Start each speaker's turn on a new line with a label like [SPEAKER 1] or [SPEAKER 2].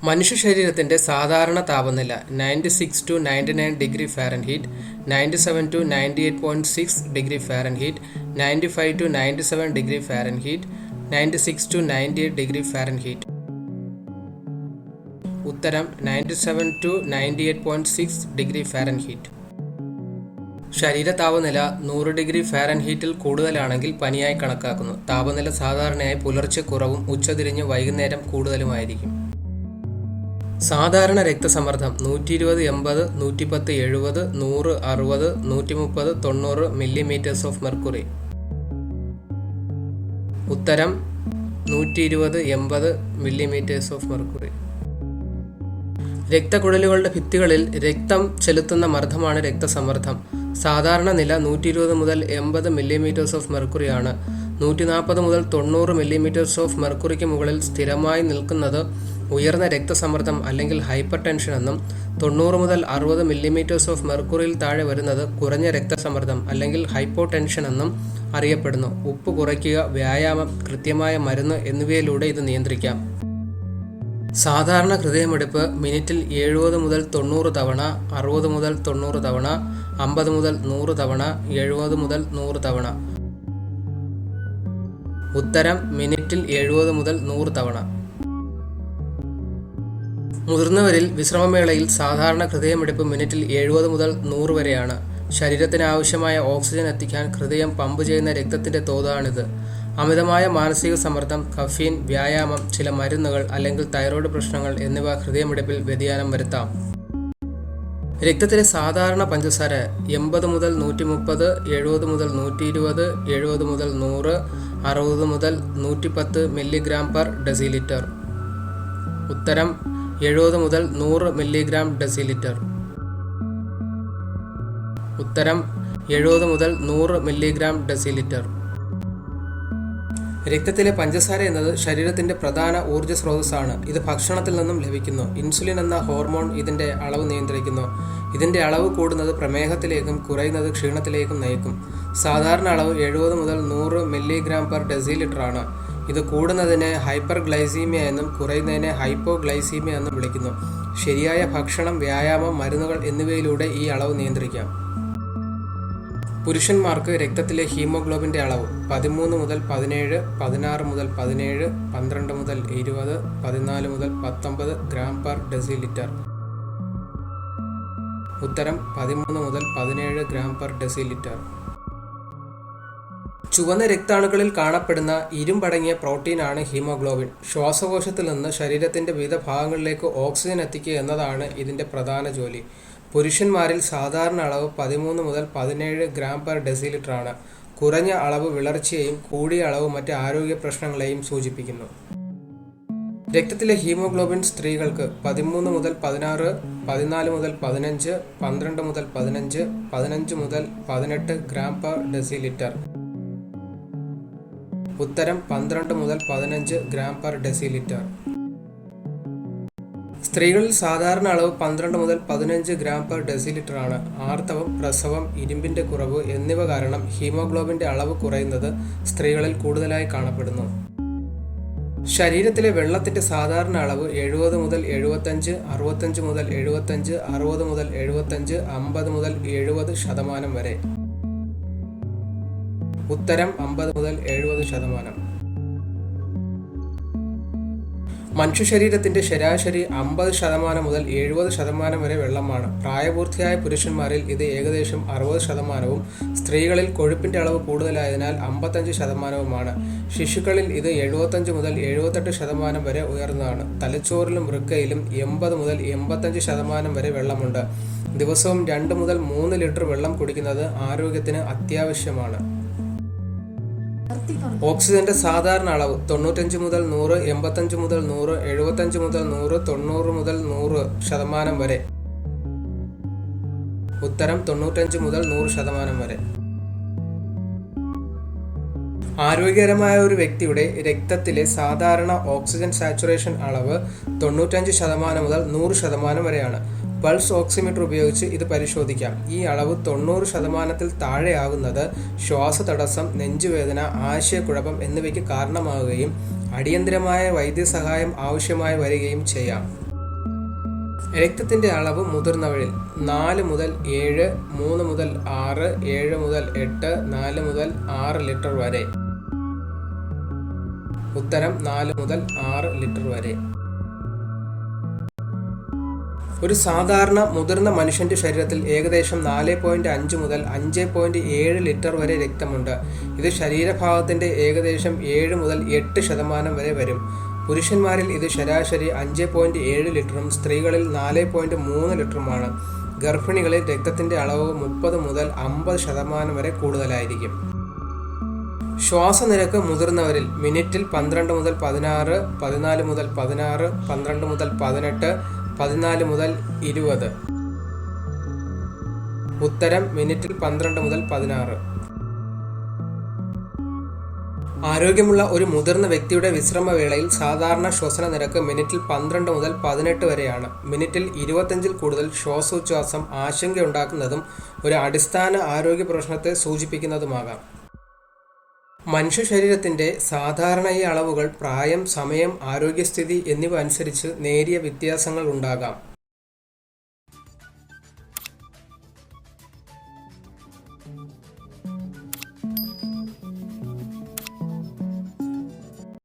[SPEAKER 1] മനുഷ്യ ശരീരത്തിൻ്റെ സാധാരണ താപനില 96 to 99 degree Fahrenheit, 97 to 98.6 degree Fahrenheit, 95 to 97 degree Fahrenheit, 96 to 98 degree Fahrenheit. ഉത്തരം 97 to 98.6 ഡിഗ്രി ഫാരൻഹീറ്റ്. ശരീര താപനില 100 ഡിഗ്രി ഫാരൻഹീറ്റിൽ കൂടുതലാണെങ്കിൽ പനിയായി കണക്കാക്കുന്നു. താപനില സാധാരണയായി പുലർച്ചെ കുറവും ഉച്ചതിരിഞ്ഞ് വൈകുന്നേരം കൂടുതലുമായിരിക്കും. സാധാരണ രക്തസമ്മർദ്ദം 120/80, 110/70, 100/60, 130, 90 മില്ലിമീറ്റേഴ്സ് ഓഫ് മെർക്കുറി. ഉത്തരം 120/80 മില്ലിമീറ്റേഴ്സ് ഓഫ് മെർക്കുറി. രക്തക്കുഴലുകളുടെ ഭിത്തികളിൽ രക്തം ചെലുത്തുന്ന മർദ്ദമാണ് രക്തസമ്മർദ്ദം. സാധാരണ നില 120 മുതൽ 80 മില്ലിമീറ്റേഴ്സ് ഓഫ് മെർക്കുറിയാണ്. 140 മുതൽ 90 മില്ലിമീറ്റേഴ്സ് ഓഫ് മെർക്കുറിക്ക് മുകളിൽ സ്ഥിരമായി നിൽക്കുന്നത് ഉയർന്ന രക്തസമ്മർദ്ദം അല്ലെങ്കിൽ ഹൈപ്പർ ടെൻഷൻ എന്നും, 90 മുതൽ 60 മില്ലിമീറ്റേഴ്സ് ഓഫ് മെർക്കുറിയിൽ താഴെ വരുന്നത് കുറഞ്ഞ രക്തസമ്മർദ്ദം അല്ലെങ്കിൽ ഹൈപ്പോ ടെൻഷൻ എന്നും അറിയപ്പെടുന്നു. ഉപ്പ് കുറയ്ക്കുക, വ്യായാമം, കൃത്യമായ മരുന്ന് എന്നിവയിലൂടെ ഇത് നിയന്ത്രിക്കാം. സാധാരണ ഹൃദയമിടിപ്പ് മിനിറ്റിൽ 70 മുതൽ 90 തവണ, 60 മുതൽ 90 തവണ, 50 മുതൽ 100 തവണ, 70 മുതൽ 100 തവണ. ഉത്തരം മിനിറ്റിൽ 70 മുതൽ 100 തവണ. മുതിർന്നവരിൽ വിശ്രമവേളയിൽ സാധാരണ ഹൃദയമിടിപ്പ് മിനിറ്റിൽ 70 മുതൽ 100 വരെയാണ്. ശരീരത്തിന് ആവശ്യമായ ഓക്സിജൻ എത്തിക്കാൻ ഹൃദയം പമ്പ് ചെയ്യുന്ന രക്തത്തിന്റെ തോതാണിത്. അമിതമായ മാനസിക സമ്മർദ്ദം, കഫീൻ, വ്യായാമം, ചില മരുന്നുകൾ അല്ലെങ്കിൽ തൈറോയ്ഡ് പ്രശ്നങ്ങൾ എന്നിവ ഹൃദയമിടിപ്പിൽ വ്യതിയാനം വരുത്താം. രക്തത്തിലെ സാധാരണ പഞ്ചസാര 80 മുതൽ 130, 70 മുതൽ 120, 70 മുതൽ 100, 60 മുതൽ 110 മില്ലിഗ്രാം പെർ ഡെസിലിറ്റർ. ഉത്തരം 70 മുതൽ 100 മില്ലിഗ്രാം ഡെസിലിറ്റർ. ഉത്തരം 70 മുതൽ 100 മില്ലിഗ്രാം ഡെസിലിറ്റർ. രക്തത്തിലെ പഞ്ചസാര എന്നത് ശരീരത്തിന്റെ പ്രധാന ഊർജ്ജ സ്രോതസ്സാണ്. ഇത് ഭക്ഷണത്തിൽ നിന്നും ലഭിക്കുന്നു. ഇൻസുലിൻ എന്ന ഹോർമോൺ ഇതിന്റെ അളവ് നിയന്ത്രിക്കുന്നു. ഇതിന്റെ അളവ് കൂടുന്നത് പ്രമേഹത്തിലേക്കും കുറയുന്നത് ക്ഷീണത്തിലേക്കും നയിക്കും. സാധാരണ അളവ് 70 മുതൽ 100 മില്ലിഗ്രാം പെർ ഡെസിലിറ്റർ ആണ്. ഇത് കൂടുന്നതിനെ ഹൈപ്പർ ഗ്ലൈസീമിയ എന്നും കുറയുന്നതിനെ ഹൈപ്പോ ഗ്ലൈസീമിയ എന്നും വിളിക്കുന്നു. ശരിയായ ഭക്ഷണം, വ്യായാമം, മരുന്നുകൾ എന്നിവയിലൂടെ ഈ അളവ് നിയന്ത്രിക്കാം. പുരുഷന്മാർക്ക് രക്തത്തിലെ ഹീമോഗ്ലോബിന്റെ അളവ് 13 മുതൽ 17, 16 മുതൽ 17, 12 മുതൽ 20, 14 മുതൽ 19 ഗ്രാം പെർ ഡെസിലിറ്റർ. ഉത്തരം 13 മുതൽ 17 ഗ്രാം പെർ ഡെസിലിറ്റർ. ചുവന്ന രക്താണുക്കളിൽ കാണപ്പെടുന്ന ഇരുമ്പടങ്ങിയ പ്രോട്ടീനാണ് ഹീമോഗ്ലോബിൻ. ശ്വാസകോശത്തിൽ നിന്ന് ശരീരത്തിന്റെ വിവിധ ഭാഗങ്ങളിലേക്ക് ഓക്സിജൻ എത്തിക്കുക എന്നതാണ് ഇതിന്റെ പ്രധാന ജോലി. പുരുഷന്മാരിൽ സാധാരണ അളവ് 13 മുതൽ 17 ഗ്രാം പെർ ഡെസിലിറ്റർ ആണ്. കുറഞ്ഞ അളവ് വിളർച്ചയെയും കൂടിയ അളവ് മറ്റ് ആരോഗ്യ പ്രശ്നങ്ങളെയും സൂചിപ്പിക്കുന്നു. രക്തത്തിലെ ഹീമോഗ്ലോബിൻ സ്ത്രീകൾക്ക് 13 മുതൽ 16, 14 മുതൽ 15, 12 മുതൽ 15, 15 മുതൽ 18 ഗ്രാം പെർ ഡെസിലിറ്റർ. ഉത്തരം 12 മുതൽ 15 ഗ്രാം പെർ ഡെസിലിറ്റർ. സ്ത്രീകളിൽ സാധാരണ അളവ് 12 മുതൽ 15 ഗ്രാം പെർ ഡെസിലിറ്റർ ആണ്. ആർത്തവം, പ്രസവം, ഇരുമ്പിന്റെ കുറവ് എന്നിവ കാരണം ഹീമോഗ്ലോബിന്റെ അളവ് കുറയുന്നത് സ്ത്രീകളിൽ കൂടുതലായി കാണപ്പെടുന്നു. ശരീരത്തിലെ വെള്ളത്തിന്റെ സാധാരണ അളവ് 70 മുതൽ 75, 65 മുതൽ 75, 60 മുതൽ 75, 50 മുതൽ 70% വരെ. ഉത്തരം 50 മുതൽ 70%. മനുഷ്യ ശരീരത്തിന്റെ ശരാശരി 50% മുതൽ 70% വരെ വെള്ളമാണ്. പ്രായപൂർത്തിയായ പുരുഷന്മാരിൽ ഇത് ഏകദേശം 60%, സ്ത്രീകളിൽ കൊഴുപ്പിന്റെ അളവ് കൂടുതലായതിനാൽ 55%. ശിശുക്കളിൽ ഇത് 75 മുതൽ 78% വരെ ഉയർന്നതാണ്. തലച്ചോറിലും വൃക്കയിലും 80 മുതൽ 85% വരെ വെള്ളമുണ്ട്. ദിവസവും 2 മുതൽ 3 ലിറ്റർ വെള്ളം കുടിക്കുന്നത് ആരോഗ്യത്തിന് അത്യാവശ്യമാണ്. ഓക്സിജന്റെ സാധാരണ അളവ് 95 മുതൽ 100, 85 മുതൽ 100, 75 മുതൽ 100, 90 മുതൽ 100% വരെ. ഉത്തരം 95 മുതൽ 100% വരെ. ആരോഗ്യകരമായ ഒരു വ്യക്തിയുടെ രക്തത്തിലെ സാധാരണ ഓക്സിജൻ സാച്ചുറേഷൻ അളവ് 95% മുതൽ 100% വരെയാണ്. പൾസ് ഓക്സിമീറ്റർ ഉപയോഗിച്ച് ഇത് പരിശോധിക്കാം. ഈ അളവ് 90%-ൽ താഴെയാകുന്നത് ശ്വാസതടസ്സം, നെഞ്ചുവേദന, ആശയക്കുഴപ്പം എന്നിവയ്ക്ക് കാരണമാവുകയും അടിയന്തരമായ വൈദ്യസഹായം ആവശ്യമായി വരികയും ചെയ്യാം. രക്തത്തിൻ്റെ അളവ് മുതിർന്നവരിൽ 4 മുതൽ 7, 3 മുതൽ 6, 7 മുതൽ 8, 4 മുതൽ 6 ലിറ്റർ വരെ. ഉത്തരം 4 മുതൽ 6 ലിറ്റർ വരെ. ഒരു സാധാരണ മുതിർന്ന മനുഷ്യൻ്റെ ശരീരത്തിൽ ഏകദേശം 4.5 മുതൽ 5.7 ലിറ്റർ വരെ രക്തമുണ്ട്. ഇത് ശരീരഭാഗത്തിൻ്റെ ഏകദേശം 7 മുതൽ 8% വരെ വരും. പുരുഷന്മാരിൽ ഇത് ശരാശരി 5.7 ലിറ്ററും സ്ത്രീകളിൽ 4.3 ലിറ്ററുമാണ്. ഗർഭിണികളിൽ രക്തത്തിൻ്റെ അളവ് 30 മുതൽ 50% വരെ കൂടുതലായിരിക്കും. ശ്വാസനിരക്ക് മുതിർന്നവരിൽ മിനിറ്റിൽ 12 മുതൽ 16, 14 മുതൽ 16, 12 മുതൽ 18, 14 മുതൽ 20. ഉത്തരം മിനിറ്റിൽ 12 മുതൽ 16. ആരോഗ്യമുള്ള ഒരു മുതിർന്ന വ്യക്തിയുടെ വിശ്രമവേളയിൽ സാധാരണ ശ്വസന നിരക്ക് മിനിറ്റിൽ 12 മുതൽ 18 വരെയാണ്. മിനിറ്റിൽ 25 കൂടുതൽ ശ്വാസോച്ഛ്വാസം ആശങ്കയുണ്ടാക്കുന്നതും ഒരു അടിസ്ഥാന ആരോഗ്യ പ്രശ്നത്തെ സൂചിപ്പിക്കുന്നതുമാകാം. മനുഷ്യ ശരീരത്തിൻ്റെ സാധാരണ ഈ അളവുകൾ പ്രായം, സമയം, ആരോഗ്യസ്ഥിതി എന്നിവ അനുസരിച്ച് നേരിയ വ്യത്യാസങ്ങൾ ഉണ്ടാകാം.